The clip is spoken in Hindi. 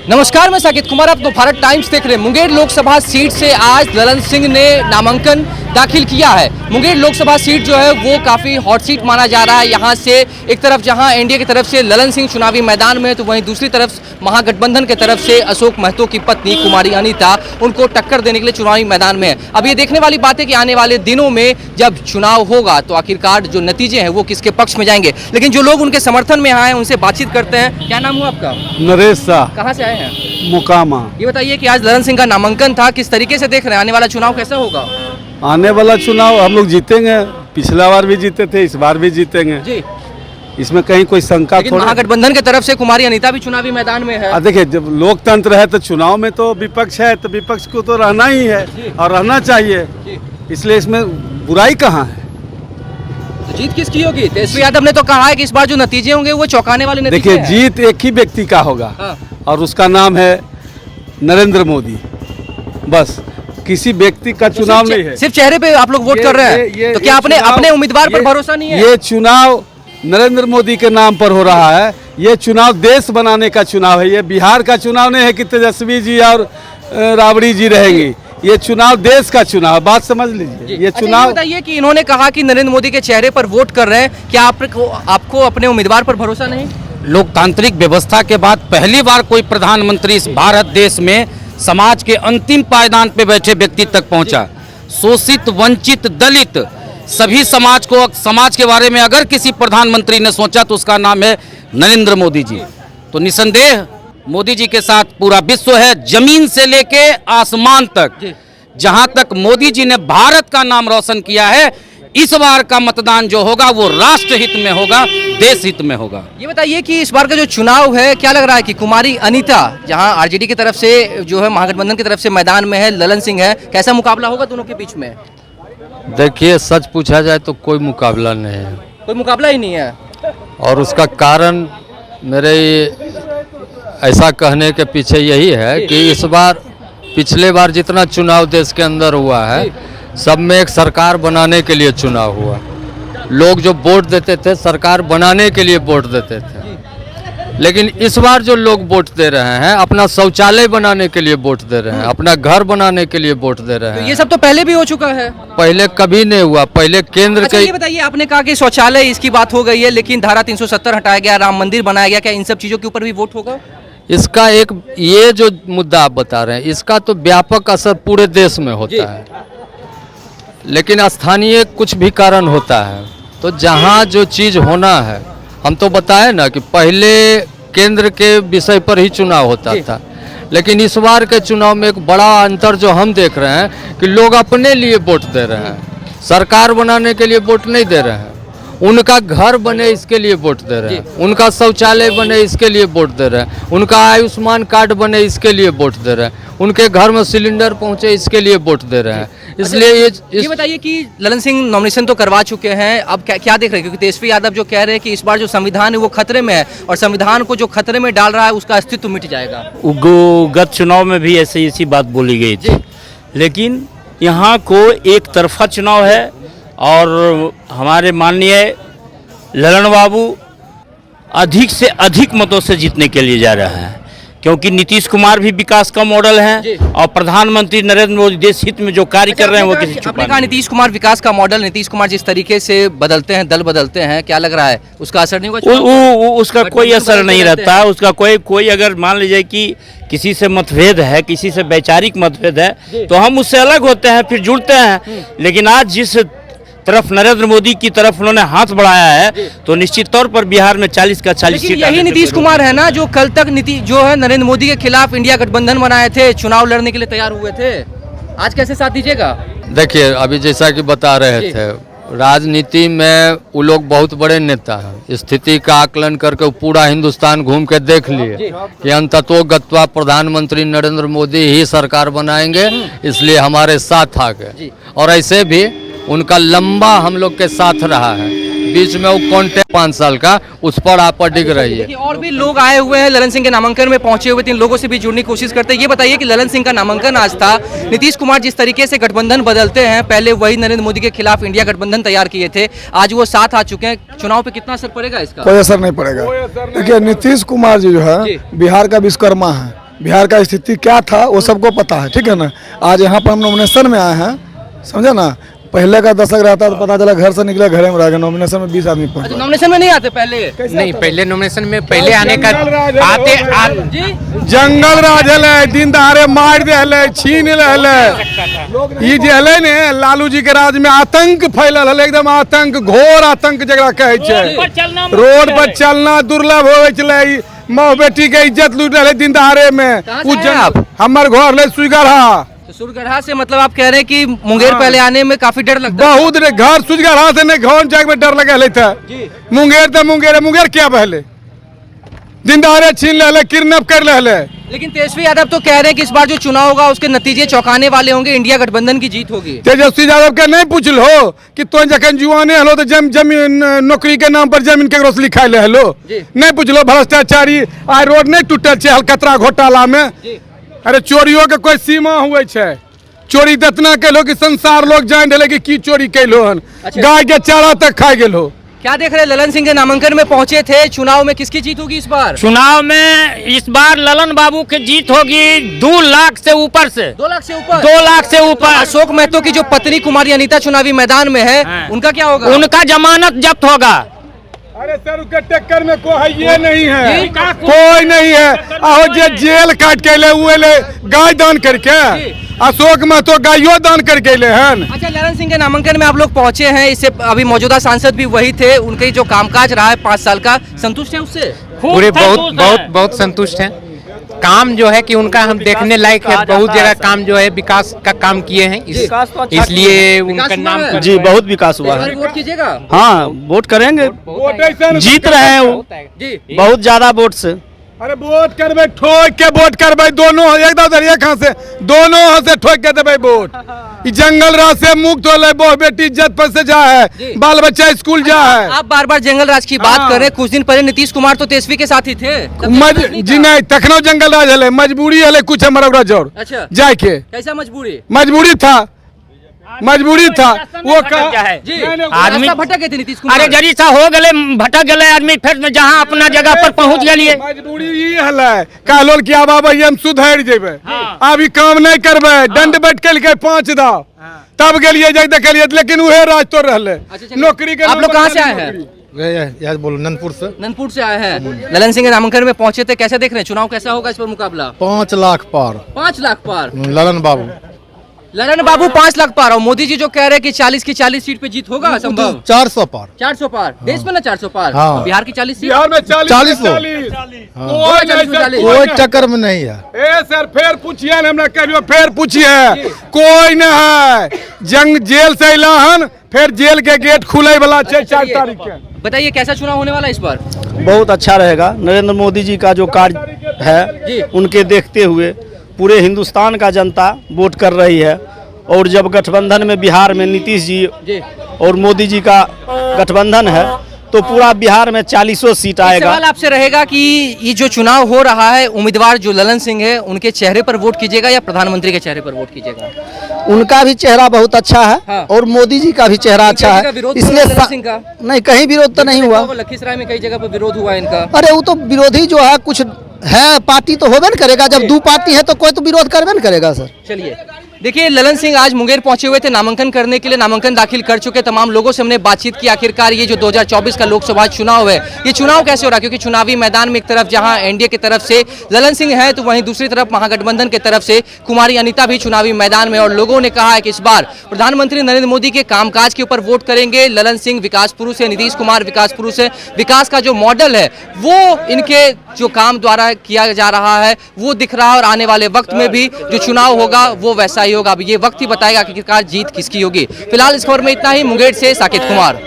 नमस्कार, मैं साकेत कुमार, आप भारत टाइम्स देख रहे हैं। मुंगेर लोकसभा सीट से आज ललन सिंह ने नामांकन दाखिल किया है। मुंगेर लोकसभा सीट जो है वो काफ़ी हॉट सीट माना जा रहा है। यहाँ से एक तरफ जहाँ एनडीए की तरफ से ललन सिंह चुनावी मैदान में है, तो वहीं दूसरी तरफ महागठबंधन की तरफ से अशोक महतो की पत्नी कुमारी अनीता उनको टक्कर देने के लिए चुनावी मैदान में है। अब ये देखने वाली बात है कि आने वाले दिनों में जब चुनाव होगा तो आखिरकार जो नतीजे हैं वो किसके पक्ष में जाएंगे। लेकिन जो लोग उनके समर्थन में आए हैं उनसे बातचीत करते हैं। क्या नाम हुआ आपका? नरेश शाह। कहाँ से आए हैं? मुकामा। ये बताइए कि आज ललन सिंह का नामांकन था, किस तरीके से देख रहे हैं आने वाला चुनाव कैसा होगा? आने वाला चुनाव हम लोग जीतेंगे। पिछला बार भी जीते थे, इस बार भी जीतेंगे जी। इसमें कहीं कोई शंका थोड़ा। महागठबंधन की तरफ से कुमारी अनीता भी चुनावी मैदान में है। देखिए, जब लोकतंत्र है तो चुनाव में तो विपक्ष है, तो विपक्ष को तो रहना ही है और रहना चाहिए, इसलिए इसमें बुराई कहाँ है। तो जीत किसकी होगी? तेजस्वी यादव ने तो कहा है कि इस बार जो नतीजे होंगे वो चौंकाने वाले नतीजे देखिए, हैं। जीत एक ही व्यक्ति का होगा और उसका नाम है नरेंद्र मोदी। बस किसी व्यक्ति का चुनाव नहीं है। सिर्फ चेहरे पे आप लोग वोट कर रहे हैं, तो क्या अपने उम्मीदवार पर भरोसा नहीं है? ये चुनाव नरेंद्र मोदी के नाम पर हो रहा है। ये चुनाव देश बनाने का चुनाव है। ये बिहार का चुनाव नहीं है कि तेजस्वी जी और राबड़ी जी रहेंगी। ये चुनाव देश का चुनाव, बात समझ लीजिए। ये चुनाव बताइए कि इन्होंने कहा कि नरेंद्र मोदी के चेहरे पर वोट कर रहे हैं, क्या आपको अपने उम्मीदवार पर भरोसा नहीं? लोकतांत्रिक व्यवस्था के बाद पहली बार कोई प्रधानमंत्री इस भारत देश में समाज के अंतिम पायदान पे बैठे व्यक्ति तक पहुंचा। शोषित, वंचित, दलित सभी समाज के बारे में अगर किसी प्रधानमंत्री ने सोचा तो उसका नाम है नरेंद्र मोदी जी। तो निसंदेह मोदी जी के साथ पूरा विश्व है, जमीन से लेके आसमान तक। जहां तक मोदी जी ने भारत का नाम रोशन किया है, इस बार का मतदान जो होगा वो राष्ट्र हित में होगा, देश हित में होगा। ये बताइए कि इस बार का जो चुनाव है, क्या लग रहा है कि कुमारी अनीता जहां आरजेडी की तरफ से जो है महागठबंधन की तरफ से मैदान में है, ललन सिंह है, कैसा मुकाबला होगा दोनों के बीच में? देखिए, सच पूछा जाए तो कोई मुकाबला नहीं है। कोई मुकाबला ही नहीं है। और उसका कारण मेरे ऐसा कहने के पीछे यही है कि इस बार पिछले बार जितना चुनाव देश के अंदर हुआ है, सब में एक सरकार बनाने के लिए चुनाव हुआ। लोग जो वोट देते थे सरकार बनाने के लिए वोट देते थे, लेकिन इस बार जो लोग वोट दे रहे हैं अपना शौचालय बनाने के लिए वोट दे रहे हैं, अपना घर बनाने के लिए वोट दे रहे हैं। तो ये सब तो पहले भी हो चुका है। पहले कभी नहीं हुआ। पहले केंद्र के ये बताइए, आपने कहा कि शौचालय इसकी बात हो गई है, लेकिन धारा 370 हटाया गया, राम मंदिर बनाया गया, क्या इन सब चीजों के ऊपर भी वोट होगा? इसका एक ये जो मुद्दा आप बता रहे हैं, इसका तो व्यापक असर पूरे देश में होता है, लेकिन स्थानीय कुछ भी कारण होता है। तो जहाँ जो चीज़ होना है, हम तो बताए ना कि पहले केंद्र के विषय पर ही चुनाव होता था, लेकिन इस बार के चुनाव में एक बड़ा अंतर जो हम देख रहे हैं कि लोग अपने लिए वोट दे रहे हैं, सरकार बनाने के लिए वोट नहीं दे रहे हैं। उनका घर बने इसके लिए वोट दे रहे हैं, उनका शौचालय बने इसके लिए वोट दे रहे हैं, उनका आयुष्मान कार्ड बने इसके लिए वोट दे रहे हैं, उनके घर में सिलेंडर पहुंचे इसके लिए वोट दे रहे हैं। इसलिए ये बताइए कि ललन सिंह नॉमिनेशन तो करवा चुके हैं, अब क्या देख रहे हैं? क्योंकि तेजस्वी यादव जो कह रहे हैं कि इस बार जो संविधान है वो खतरे में है और संविधान को जो खतरे में डाल रहा है उसका अस्तित्व मिट जाएगा। गत चुनाव में भी ऐसी बात बोली गई थी, लेकिन यहाँ को एक तरफा चुनाव है और हमारे माननीय ललन बाबू अधिक से अधिक मतों से जीतने के लिए जा रहा है, क्योंकि नीतीश कुमार भी विकास का मॉडल हैं और प्रधानमंत्री नरेंद्र मोदी देश हित में जो कार्य कर रहे हैं वो किसी छुपा नहीं। नीतीश कुमार विकास का मॉडल, नीतीश कुमार जिस तरीके से बदलते हैं, दल बदलते हैं, क्या लग रहा है उसका असर नहीं होगा? उसका कोई असर नहीं रहता है। उसका कोई अगर मान लीजिए कि किसी से मतभेद है, किसी से वैचारिक मतभेद है, तो हम उससे अलग होते हैं, फिर जुड़ते हैं। लेकिन आज जिस तरफ नरेंद्र मोदी की तरफ उन्होंने हाथ बढ़ाया है, तो निश्चित तौर पर बिहार में 40 का 40 सीट। यही नीतीश कुमार है ना जो कल तक जो है नरेंद्र मोदी के खिलाफ इंडिया गठबंधन बनाए थे, चुनाव लड़ने के लिए तैयार हुए थे। आज कैसे साथ दीजिएगा? देखिए, अभी जैसा कि बता रहे थे, राजनीति में वो लोग बहुत बड़े नेता हैं। स्थिति का आकलन करके पूरा हिंदुस्तान घूम के देख लिए कि अंततोगत्वा प्रधानमंत्री नरेंद्र मोदी ही सरकार बनाएंगे, इसलिए हमारे साथ आ गए। और ऐसे भी उनका लंबा हम लोग के साथ रहा है। बीच में वो कॉन्टेक्ट 5 साल का, उस पर आप डिग रही है। और भी लोग आए हुए हैं ललन सिंह के नामांकन में पहुंचे हुए, 3 लोगों से भी जुड़ने की कोशिश करते हैं। ये बताइए कि ललन सिंह का नामांकन आज था, नीतीश कुमार जिस तरीके से गठबंधन बदलते हैं, पहले वही नरेंद्र मोदी के खिलाफ इंडिया गठबंधन तैयार किए थे, आज वो साथ आ चुके हैं, चुनाव पे कितना असर पड़ेगा इसका? कोई असर नहीं पड़ेगा। देखिए, नीतीश कुमार जी जो है बिहार का विश्वकर्मा है, बिहार का स्थिति क्या था वो सबको पता है, ठीक है ना। आज यहाँ पर हम नॉमिनेशन में आए हैं, समझे ना। पहले का दशक रहता तो पता चला घर से निकले घरे में रह गए, नॉमिनेशन में 20 आदमी पहुंचे। नॉमिनेशन में नहीं आते पहले? नहीं, पहले नॉमिनेशन में पहले आने का आते जी जंगल राज है, दिन दहाड़े मार दे, छीन ले। ये जे है ने लालू जी के राज में आतंक फैलल है, एकदम आतंक, घोर आतंक जगह कहे छे। रोड पर चलना दुर्लभ होवे छले, माँ बेटी के इज्जत लूट रहे दिन दहाड़े में। आप हमार घर ले सुईगढ़ा, तो सुरगढ़ा से मतलब आप कह रहे हैं कि मुंगेर पहले आने में काफी डर लगता है? बहुत घर सुईगढ़ा से नहीं घर जाके में डर लगे था। मुंगेर तो मुंगेर क्या पहले दिन दहाड़े छीन ले, किडनैप कर ले। लेकिन तेजस्वी यादव तो कह रहे हैं कि इस बार जो चुनाव होगा उसके नतीजे चौंकाने वाले होंगे, इंडिया गठबंधन की जीत होगी। तेजस्वी यादव के नहीं पूछ लो कि तो जखन जुआने हलो तो जमीन नौकरी के नाम पर जमीन केकरो से लिखा ले हलो, नहीं पूछ लो। भ्रष्टाचारी आइ रोड नहीं टूटल छे हलकतरा घोटाला में। अरे चोरियों के कोई सीमा हुए छे, चोरी दतना कैलो कि संसार लोग जान ढले कि चोरी कैलो हन। गाय के चारा तक खा गेलो। क्या देख रहे हैं? ललन सिंह के नामांकन में पहुंचे थे, चुनाव में किसकी जीत होगी इस बार? चुनाव में इस बार ललन बाबू की जीत होगी 2 लाख से ऊपर से। 2 लाख से ऊपर? 2 लाख से ऊपर। अशोक महतो की जो पत्नी कुमारी अनीता चुनावी मैदान में है, उनका क्या होगा? उनका जमानत जब्त होगा। अरे सर उसके टक्कर में कोई ये नहीं है, कोई नहीं है। आओ जे जेल काट के ले गाय दान करके, अशोक महतो गायो दान करके ले हन। अच्छा, ललन सिंह के नामांकन में आप लोग पहुंचे हैं, इससे अभी मौजूदा सांसद भी वही थे, उनके जो कामकाज रहा है 5 साल का, संतुष्ट है उससे? पूरे बहुत संतुष्ट हैं। काम जो है कि उनका हम देखने लायक है, बहुत जगह काम जो है विकास का काम किए हैं, इसलिए उनका नाम जी बहुत विकास हुआ है। वोट कीजिएगा? हाँ, वोट करेंगे, जीत रहे हैं वो जी बहुत ज्यादा वोट से। अरे वोट करबे, ठोक के वोट करबे, दोनों एक हाथ से, दोनों हाथ से ठोक के देबे वोट। ई जंगल राज से मुक्त होले, बहु बेटी इज्जत पर से जा है, बाल बच्चा स्कूल जा है। आप बार बार जंगल राज की बात कर रहे हैं, कुछ दिन पहले नीतीश कुमार तो तेजस्वी के साथ ही थे। जी नहीं, तखनो जंगल राज हले, मजबूरी हले कुछ हमारा जोर अच्छा जाए के। कैसा मजबूरी? मजबूरी था वो जी आदमी भटक गए थे नीतीश कुमार। अरे जरी सा हो गए, भटक गए आदमी, फिर में जहाँ अपना जगह पर पहुँच गए। मजबूरी ये हले, कहलो कि अब आबे हम सुधर जेबे, अभी काम नहीं करबे, दंड बैठ के 5 दाव, तब गेलिए जाके देखलिए, लेकिन उहे राज तो रहले नौकरी के। आप लोग कहाँ से आए हैं? बोलो नंदपुर से आए हैं। ललन सिंह के नामांकन में पहुंचे थे, कैसे देख रहे हैं चुनाव, कैसा होगा इस पर मुकाबला? 5 लाख पार 5 लाख पार ललन बाबू 5 लाख पार। और मोदी जी जो कह रहे हैं कि 40 की 40 सीट पे जीत होगा संभव? 400 पार 400 पार देश में ना 400 पार। हाँ। बिहार की 40 सीट, बिहार में 40 कोई टक्कर में नहीं है। ए सर फिर पूछिए हमरा, कहियो फिर पूछिए, कोई न है। जंग जेल से इलाहन, फिर जेल के गेट खुले वाला 4 तारीख के। बताइए कैसा चुनाव होने वाला है इस बार? बहुत अच्छा रहेगा। नरेंद्र मोदी जी का जो कार्य है उनके देखते हुए पूरे हिंदुस्तान का जनता वोट कर रही है। और जब गठबंधन में बिहार में नीतीश जी और मोदी जी का गठबंधन है तो पूरा बिहार में 40 सीट आएगा। सवाल आपसे रहेगा कि ये जो चुनाव हो रहा है, उम्मीदवार जो ललन सिंह है उनके चेहरे पर वोट कीजिएगा या प्रधानमंत्री के चेहरे पर वोट कीजिएगा? उनका भी चेहरा बहुत अच्छा है। हाँ। और मोदी जी का भी चेहरा अच्छा है, इसलिए ललन सिंह का नहीं, कहीं विरोध तो नहीं हुआ। लखीसराय में कई जगह पर विरोध हुआ इनका। अरे वो तो विरोधी जो है कुछ है, पार्टी तो होबे न करेगा, जब 2 पार्टी है तो कोई तो विरोध करबे न करेगा सर। चलिए देखिए, ललन सिंह आज मुंगेर पहुंचे हुए थे नामांकन करने के लिए, नामांकन दाखिल कर चुके तमाम लोगों से हमने बातचीत की। आखिरकार ये जो 2024 का लोकसभा चुनाव है, ये चुनाव कैसे हो रहा है? क्योंकि चुनावी मैदान में एक तरफ जहां एनडीए की तरफ से ललन सिंह है, तो वहीं दूसरी तरफ महागठबंधन की तरफ से कुमारी अनीता भी चुनावी मैदान में। और लोगों ने कहा है कि इस बार प्रधानमंत्री नरेंद्र मोदी के कामकाज के ऊपर वोट करेंगे। ललन सिंह विकास पुरुष है, नीतीश कुमार विकास पुरुष है। विकास का जो मॉडल है वो इनके जो काम द्वारा किया जा रहा है वो दिख रहा है। और आने वाले वक्त में भी जो चुनाव होगा वो वैसा ही होगा। अब ये वक्त ही बताएगा कि आखिरकार जीत किसकी होगी। फिलहाल इस खबर में इतना ही। मुंगेर से साकिब कुमार।